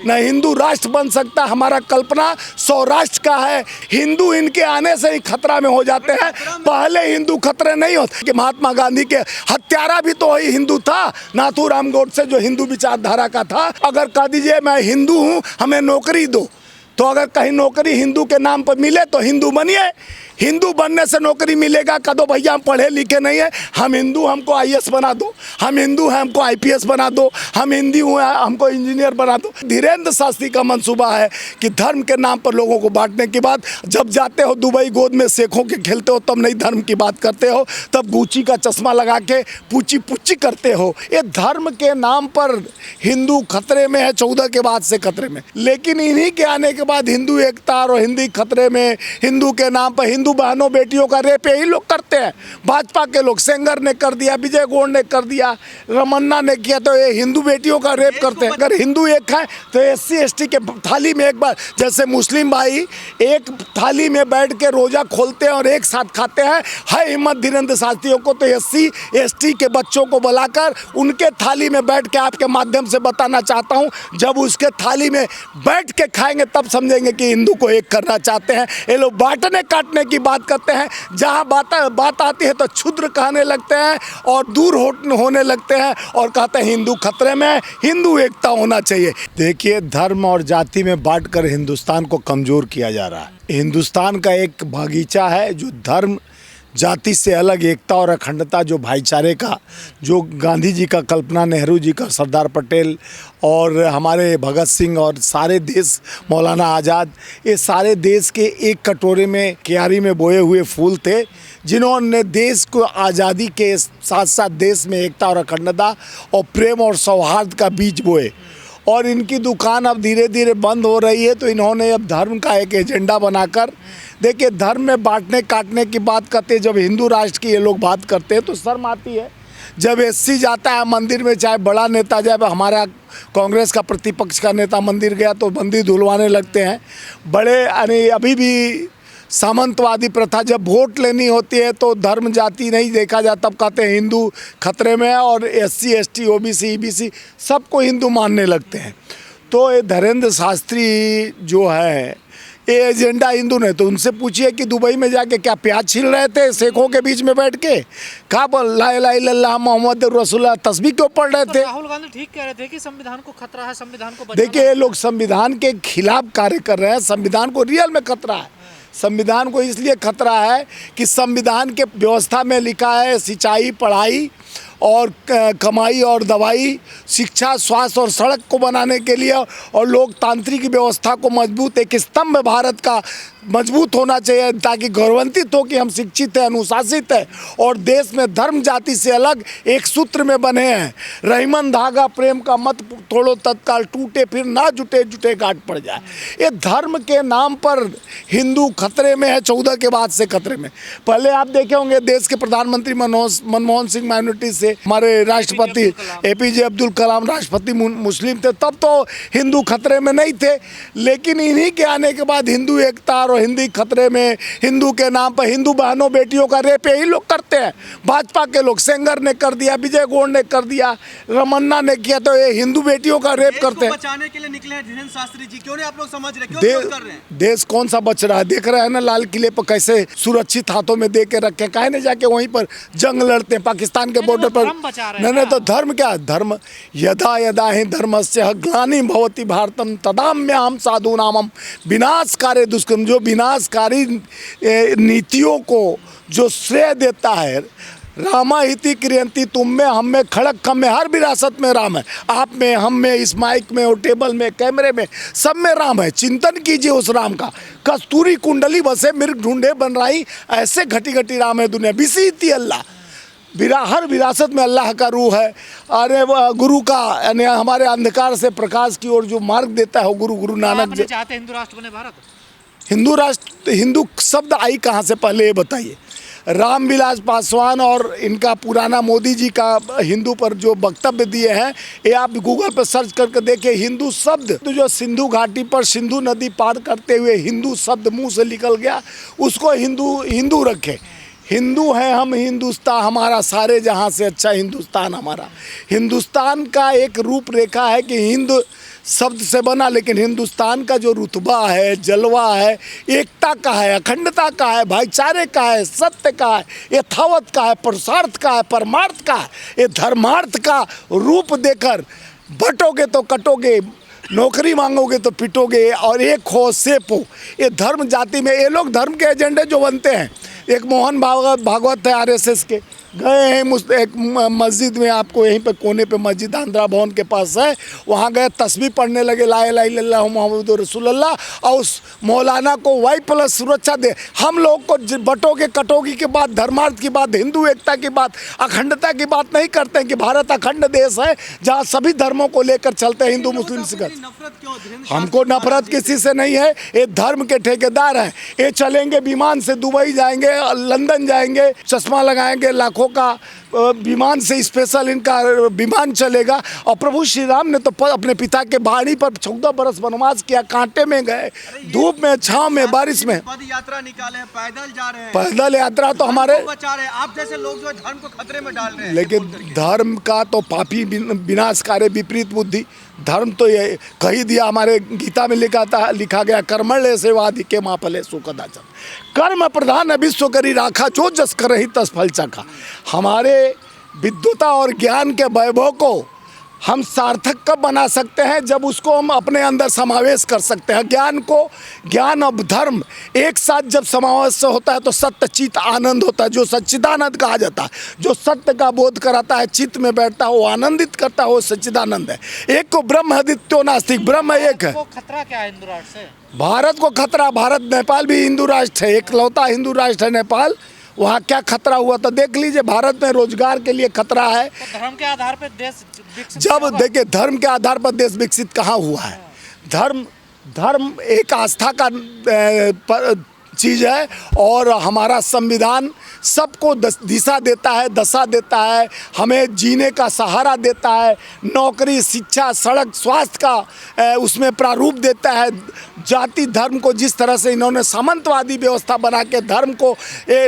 न हिंदू राष्ट्र बन सकता। हमारा कल्पना सौराष्ट्र का है। हिंदू इनके आने से ही खतरा में हो जाते हैं, पहले हिंदू खतरे नहीं होते। कि महात्मा गांधी के हत्यारा भी तो वही हिंदू था, नाथूराम गोडसे जो हिंदू विचारधारा का था। अगर कह दीजिए मैं हिंदू हूँ, हमें नौकरी दो, तो अगर कहीं नौकरी हिंदू के नाम पर मिले तो हिंदू बनिए। हिंदू बनने से नौकरी मिलेगा? कदो भैया हम पढ़े लिखे नहीं है, हम हिंदू हमको आईएएस बना दो, हम हिंदू हैं हमको आईपीएस बना दो, हम हिंदू हैं हमको इंजीनियर बना दो। धीरेन्द्र शास्त्री का मंसूबा है कि धर्म के नाम पर लोगों को बांटने के बाद जब जाते हो दुबई गोद में सेखों के खेलते हो तब नई धर्म की बात करते हो, तब गुची का चश्मा लगा के पूची पुच्ची करते हो। ये धर्म के नाम पर हिंदू खतरे में है, 14 के बाद से खतरे में। लेकिन इन्हीं के आने के बाद हिंदू एकता और हिंदी खतरे में। हिंदू के नाम पर हिंदू बहनों बेटियों का रेप यही लोग करते हैं। भाजपा के लोग, सेंगर ने कर दिया, विजय गौड़ ने कर दिया, रमन्ना ने किया, तो ये हिंदू बेटियों का रेप करते हैं। अगर हिंदू एक है तो एससी एसटी के थाली में एक बार, जैसे मुस्लिम भाई एक थाली में बैठ के रोजा खोलते हैं और एक साथ खाते हैं, है हिम्मत धीरेन्द्र शास्त्रियों को तो एससी एसटी के बच्चों को बुलाकर उनके थाली में बैठ के आपके माध्यम से बताना चाहता हूँ, जब उसके थाली में बैठ के खाएंगे तब समझेंगे कि हिंदू को एक करना चाहते हैं। ये लोग बांटने काटने की बात करते हैं, जहाँ बात आती है तो क्षुद्र कहने लगते हैं और दूर होने लगते हैं और कहते हैं हिंदू खतरे में है, हिंदू एकता होना चाहिए। देखिए, धर्म और जाति में बांटकर हिंदुस्तान को कमज़ोर किया जा रहा है। हिंदुस्तान का एक बागीचा है जो धर्म जाति से अलग एकता और अखंडता, जो भाईचारे का, जो गांधी जी का कल्पना, नेहरू जी का, सरदार पटेल और हमारे भगत सिंह और सारे देश, मौलाना आज़ाद, ये सारे देश के एक कटोरे में क्यारी में बोए हुए फूल थे, जिन्होंने देश को आज़ादी के साथ साथ देश में एकता और अखंडता और प्रेम और सौहार्द का बीज बोए। और इनकी दुकान अब धीरे धीरे बंद हो रही है, तो इन्होंने अब धर्म का एक एजेंडा बनाकर, देखिए, धर्म में बांटने काटने की बात करते हैं। जब हिंदू राष्ट्र की ये लोग बात करते हैं तो शर्म आती है। जब एससी जाता है मंदिर में, चाहे बड़ा नेता जाए, हमारा कांग्रेस का प्रतिपक्ष का नेता मंदिर गया तो मंदिर धुलवाने लगते हैं। बड़े यानी अभी भी सामंतवादी प्रथा, जब वोट लेनी होती है तो धर्म जाति नहीं देखा जाता, तब कहते हैं हिंदू खतरे में है और एससी एसटी ओबीसी ईबीसी सबको हिंदू मानने लगते हैं। तो ये धीरेन्द्र शास्त्री जो है, ये एजेंडा हिंदू ने, तो उनसे पूछिए कि दुबई में जाके क्या प्याज छील रहे थे सेखों के बीच में बैठ के? कहा ला इलाहा इल्लल्लाह मोहम्मद रसूलुल्लाह तस्बीह क्यों पढ़ रहे थे? राहुल गांधी ठीक कह रहे थे कि संविधान को खतरा है, संविधान को देखिए, ये लोग संविधान के खिलाफ कार्य कर रहे हैं। संविधान को रियल में खतरा है। संविधान को इसलिए खतरा है कि संविधान के व्यवस्था में लिखा है सिंचाई, पढ़ाई और कमाई और दवाई, शिक्षा, स्वास्थ्य और सड़क को बनाने के लिए और लोकतांत्रिक व्यवस्था को मजबूत, एक स्तंभ भारत का मजबूत होना चाहिए ताकि गौरवान्वित हो कि हम शिक्षित हैं, अनुशासित हैं और देश में धर्म जाति से अलग एक सूत्र में बने हैं। रहीमन धागा प्रेम का मत तोड़ो तत्काल टूटे, फिर ना जुटे जुटे गांठ पड़ जाए। ये धर्म के नाम पर हिंदू खतरे में है, 14 के बाद से खतरे में। पहले आप देखे होंगे देश के प्रधानमंत्री मनमोहन सिंह माइनॉरिटी से, हमारे राष्ट्रपति एपीजे अब्दुल कलाम राष्ट्रपति मुस्लिम थे, तब तो हिंदू खतरे में नहीं थे। लेकिन इन्हीं के आने के बाद हिंदू एकता और हिंदी खतरे में। हिंदू के नाम पर हिंदू बहनों बेटियों का रेप यही लोग करते हैं। भाजपा के लोग, सेंगर ने कर दिया, विजय गौड़ ने कर दिया, रमन्ना ने किया, तो ये हिंदू बेटियों का रेप करते हैं। बचाने के लिए निकले हैं धीरेन्द्र शास्त्री जी, क्यों नहीं आप लोग समझ रहे, क्यों विरोध कर रहे हैं? देश कौन सा बच रहा है? देख रहे हैं ना लाल किले पर कैसे सुरक्षित हाथों में दे के रखे, काहे नहीं जाके वहीं पर जंग लड़ते हैं पाकिस्तान के बॉर्डर पर। नहीं तो धर्म क्या? धर्म यदा यदा ही धर्मस्य ग्लानिर्भवति भवति भारतम तदाम्यहं साधूनां विनाशकारी दुष्कृतम्। जो विनाशकारी नीतियों को जो श्रेय देता है, रामाहिति क्रियंती, तुम में, हम में, खड़क खम में, हर विरासत में राम है। आप में, हम में, इस माइक में और टेबल में, कैमरे में, सब में राम है। चिंतन कीजिए उस राम का। कस्तूरी कुंडली बसे मिर्ग ढूंढे बन रही, ऐसे घटी घटी राम है दुनिया। बिसीती अल्लाह, हर विरासत में अल्लाह का रूह है। अरे गुरु का, यानी हमारे अंधकार से प्रकाश की ओर जो मार्ग देता है वो गुरु नानक। चाहते हिंदू राष्ट्र बने भारत? हिंदू राष्ट्र, हिंदू शब्द आई कहाँ से, पहले ये बताइए। रामविलास पासवान और इनका पुराना मोदी जी का हिंदू पर जो वक्तव्य दिए हैं, ये आप गूगल पर सर्च करके देखिए। हिंदू शब्द तो जो सिंधु घाटी पर सिंधु नदी पार करते हुए हिंदू शब्द मुंह से निकल गया, उसको हिंदू रखे। हिंदू हैं हम, हिंदुस्तान हमारा सारे जहाँ से अच्छा हिंदुस्तान हमारा। हिंदुस्तान का एक रूपरेखा है कि हिंद शब्द से बना, लेकिन हिंदुस्तान का जो रुतबा है, जलवा है, एकता का है, अखंडता का है, भाईचारे का है, सत्य का है, यथावत का है, पुरुषार्थ का है, परमार्थ का है, ये धर्मार्थ का रूप देकर बटोगे तो कटोगे, नौकरी मांगोगे तो पिटोगे, और एक हो सेप हो। ये धर्म जाति में ये लोग धर्म के एजेंडे जो बनते हैं। एक मोहन भागवत है आरएसएस के, गए हैं एक मस्जिद में, आपको यहीं पे कोने पे मस्जिद आंध्रा भवन के पास है, वहाँ गए तस्बीह पढ़ने लगे ला इलाहा इल्लल्लाह मुहम्मदुर रसूलुल्लाह, और उस मौलाना को वाई प्लस सुरक्षा दे। हम लोग को बटोगे कटोगी की बात, धर्मार्थ की बात, हिंदू एकता की बात, अखंडता की बात नहीं करते हैं कि भारत अखंड देश है जहाँ सभी धर्मों को लेकर चलते हैं, हिंदू मुस्लिम सिख। हमको नफरत किसी से नहीं है, ये धर्म के ठेकेदार हैं। ये चलेंगे विमान से दुबई जाएंगे, लंदन जाएंगे, चश्मा लगाएंगे, लाखों का विमान से स्पेशल इनका विमान चलेगा। और प्रभु श्री राम ने तो अपने पिता के बाणी पर 14 बरस वनवास किया, कांटे में गए, धूप में, छांव में, बारिश में, पद यात्रा निकाले हैं, पैदल जा रहे हैं, पैदल यात्रा तो हमारे बचा रहे हैं। आप जैसे लोग जो है धर्म को खतरे में डाल रहे हैं। लेकिन धर्म का तो पापी विनाशकारी विपरीत बुद्धि, धर्म तो ये कही दिया, हमारे गीता में लिखा गया, कर्मण्य सेवाधिके मां फले सुखदाचन, कर्म प्रधान विश्व करी राखा, जो जस करहि तस फल चखा। हमारे विद्वता और ज्ञान के वैभव को हम सार्थक कब बना सकते हैं? जब उसको हम अपने अंदर समावेश कर सकते हैं। ज्ञान और धर्म एक साथ जब समावेश होता है तो सत्य चित आनंद होता है, जो सच्चिदानंद कहा जाता है। जो सत्य का बोध कराता है, चित्त में बैठता है, वो आनंदित करता है, वो सच्चिदानंद है। एक को ब्रह्म अद्वितीयो नास्तिक, ब्रह्म एक है। खतरा क्या है हिंदू राष्ट्र से? भारत को खतरा, भारत नेपाल भी हिंदू राष्ट्र है, एकलौता हिंदू राष्ट्र है नेपाल। वहाँ क्या खतरा हुआ तो देख लीजिए। भारत में रोजगार के लिए खतरा है। तो धर्म के आधार पर देश विकसित जब देखिए धर्म के आधार पर देश विकसित कहाँ हुआ है? धर्म एक आस्था का चीज़ है, और हमारा संविधान सबको दिशा देता है, दशा देता है, हमें जीने का सहारा देता है, नौकरी, शिक्षा, सड़क, स्वास्थ्य का उसमें प्रारूप देता है। जाति धर्म को जिस तरह से इन्होंने सामंतवादी व्यवस्था बना के धर्म को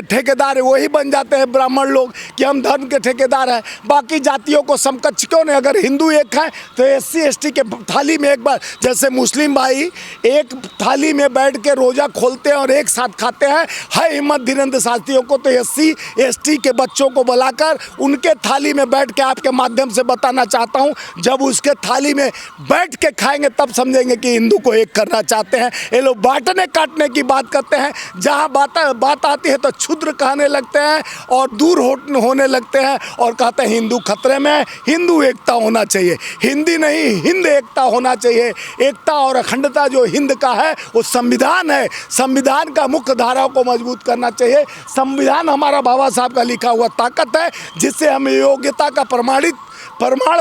ठेकेदार वही बन जाते हैं ब्राह्मण लोग कि हम धर्म के ठेकेदार हैं, बाकी जातियों को समकक्ष क्यों नहीं? अगर हिंदू एक है तो SC ST के थाली में एक बार, जैसे मुस्लिम भाई एक थाली में बैठ के रोज़ा खोलते हैं और एक साथ खाते हैं, है हिम्मत धीरेन्द्र शास्त्रियों को तो SC ST के बच्चों को बुलाकर उनके थाली में बैठ के आपके माध्यम से बताना चाहता हूँ, जब उसके थाली में बैठ के खाएंगे तब समझेंगे कि हिंदू को एक करना चाहते हैं। ये लोग बांटने काटने की बात करते हैं, जहाँ बात आती है तो क्षुद्र कहने लगते हैं और दूर होने लगते हैं और कहते हैं हिंदू खतरे में है, हिंदू एकता होना चाहिए। हिंदी नहीं, हिंद एकता होना चाहिए। एकता और अखंडता जो हिंद का है वो संविधान है। संविधान का मुख्य धारा को मजबूत करना चाहिए। संविधान हमारा बाबा साहब का लिखा हुआ ताकत है, जिससे हमें योग्यता का प्रमाण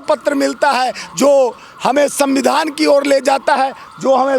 पत्र मिलता है, जो हमें संविधान की ओर ले जाता है, जो हमें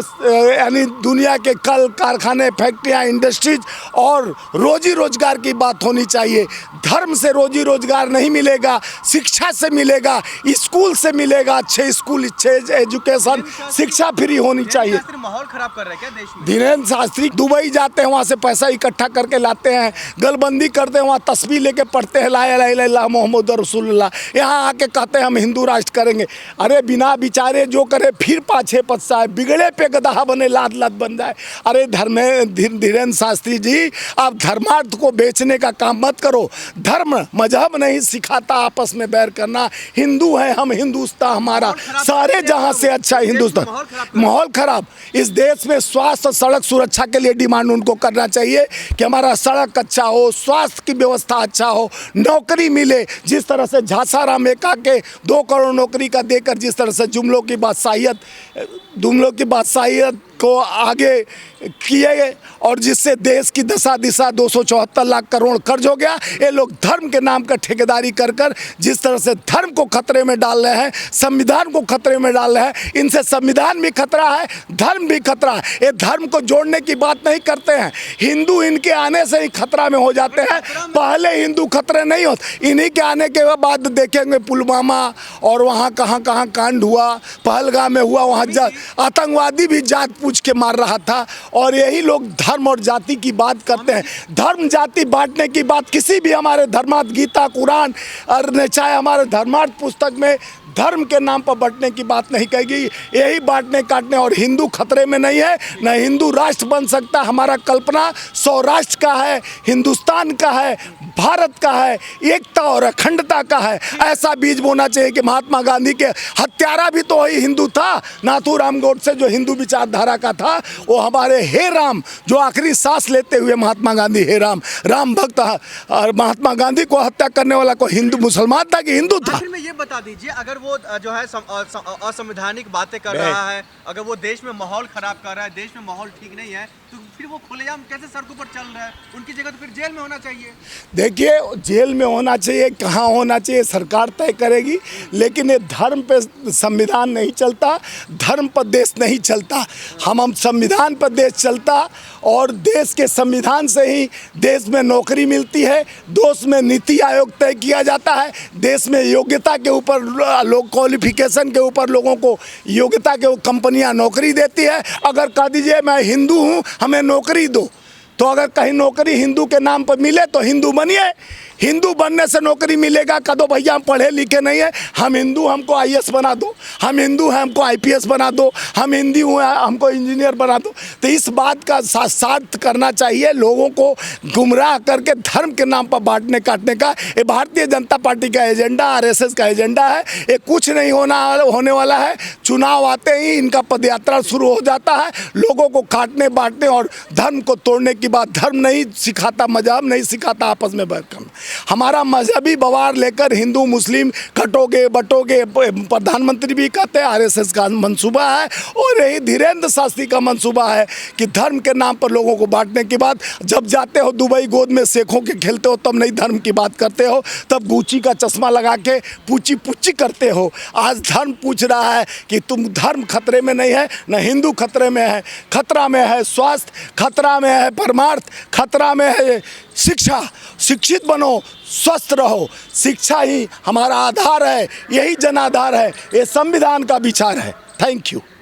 यानी दुनिया के कल कारखाने, फैक्ट्रियाँ, इंडस्ट्रीज और रोजी रोजगार की बात होनी चाहिए। धर्म से रोजी रोजगार नहीं मिलेगा, शिक्षा से मिलेगा, स्कूल से मिलेगा, अच्छे स्कूल, अच्छे एजुकेशन, शिक्षा फ्री होनी चाहिए। माहौल खराब कर रहे हैं क्या देश में? धीरेन्द्र शास्त्री दुबई जाते हैं, वहाँ से पैसा इकट्ठा करके लाते हैं, गलबंदी करते हैं, वहाँ तस्वीर लेके पढ़ते हैं ला इलाहा इल्लल्लाह मुहम्मदुर रसूलुल्लाह, यहाँ आके कहते हैं हम हिंदू राष्ट्र करेंगे। अरे बिना विचारे जो करे फिर पाछे पछताए, बिगड़े पे गधा बने लात लात बन जाए। अरे धीरेन्द्र शास्त्री जी, आप धर्मार्थ को बेचने का काम मत करो। धर्म मजहब नहीं सिखाता आपस में बैर करना। हिंदू है हम, हिंदुस्तान हमारा सारे जहां से अच्छा हिंदुस्तान। माहौल खराब इस देश में स्वास्थ्य सड़क सुरक्षा के लिए डिमांड उनको करना चाहिए कि हमारा सड़क अच्छा हो, स्वास्थ्य की व्यवस्था अच्छा हो, नौकरी मिले। जिस तरह से झांसाराम एका के 2 करोड़ नौकरी का देकर जिस तरह से जुमलों की बादशाहियत को आगे किए और जिससे देश की दशा दिशा 274 लाख करोड़ कर्ज हो गया। ये लोग धर्म के नाम का ठेकेदारी कर जिस तरह से धर्म को खतरे में डाल रहे हैं, संविधान को खतरे में डाल रहे हैं, इनसे संविधान भी खतरा है, धर्म भी खतरा है। ये धर्म को जोड़ने की बात नहीं करते हैं। हिंदू इनके आने से ही खतरा में हो जाते हैं, पहले हिंदू खतरे नहीं होते। इन्हीं के आने के बाद देखेंगे पुलवामा और वहाँ कहाँ कांड हुआ, पहलगाम में हुआ, वहाँ आतंकवादी भी जात पूछ के मार रहा था। और यही लोग धर्म और जाति की बात करते हैं। धर्म जाति बांटने की बात किसी भी हमारे धर्मार्थ गीता कुरान और चाहे हमारे धर्मार्थ पुस्तक में धर्म के नाम पर बंटने की बात नहीं कहेगी। यही बांटने काटने और हिंदू खतरे में नहीं है, न हिंदू राष्ट्र बन सकता। हमारा कल्पना सौराष्ट्र का है, हिंदुस्तान का है, भारत का है, एकता और अखंडता का है। ऐसा बीज बोना चाहिए कि महात्मा गांधी के हत्यारा भी तो वही हिंदू था। नाथूराम गोडसे जो हिंदू विचारधारा का था, वो हमारे हे राम जो आखिरी सांस लेते हुए महात्मा गांधी हे राम राम भक्त। और महात्मा गांधी को हत्या करने वाला को हिंदू मुसलमान था कि हिंदू था? आखिर में ये बता दीजिए, अगर वो जो है असंवैधानिक बातें कर रहा है, अगर वो देश में माहौल खराब कर रहा है, देश में माहौल ठीक नहीं है, तो फिर वो खुलेआम कैसे सड़कों पर चल रहा है? उनकी जगह तो फिर जेल में होना चाहिए। देखिए, जेल में होना चाहिए, कहाँ होना चाहिए सरकार तय करेगी, लेकिन ये धर्म पे संविधान नहीं चलता, धर्म पर देश नहीं चलता। हम संविधान पर देश चलता और देश के संविधान से ही देश में नौकरी मिलती है, देश में नीति आयोग तय किया जाता है, देश में योग्यता के ऊपर लोग क्वालिफिकेशन के ऊपर लोगों को योग्यता के कंपनियां नौकरी देती है। अगर कह दीजिए मैं हिंदू हूं हमें नौकरी दो, तो अगर कहीं नौकरी हिंदू के नाम पर मिले तो हिंदू बनिए। हिंदू बनने से नौकरी मिलेगा? कदो भैया हम पढ़े लिखे नहीं है, हम हिंदू हमको आईएएस बना दो, हम हिंदू हैं हमको आईपीएस बना दो, हम हिंदू हैं हमको इंजीनियर बना दो। तो इस बात का साथ करना चाहिए, लोगों को गुमराह करके धर्म के नाम पर बांटने काटने का ये भारतीय जनता पार्टी का एजेंडा, आरएसएस का एजेंडा है। ये कुछ नहीं होने वाला है। चुनाव आते ही इनका पदयात्रा शुरू हो जाता है, लोगों को काटने बांटने और धर्म को तोड़ने की बात। धर्म नहीं सिखाता, मजहब नहीं सिखाता आपस में बैठ करना। हमारा मजहबी बवार लेकर हिंदू मुस्लिम कटोगे बटोगे, प्रधानमंत्री भी कहते हैं आरएसएस का मंसूबा है और यही धीरेन्द्र शास्त्री का मंसूबा है कि धर्म के नाम पर लोगों को बांटने की बात। जब जाते हो दुबई गोद में शेखों के खेलते हो तब नहीं धर्म की बात करते हो, तब गुची का चश्मा लगा के पूची पुच्ची करते हो। आज धर्म पूछ रहा है कि तुम धर्म खतरे में नहीं है, न हिंदू खतरे में है। खतरा में है स्वास्थ्य, खतरा में है परमार्थ, खतरा में है शिक्षा। शिक्षित बनो, स्वस्थ रहो। शिक्षा ही हमारा आधार है, यही जन आधार है, ये संविधान का विचार है। Thank you.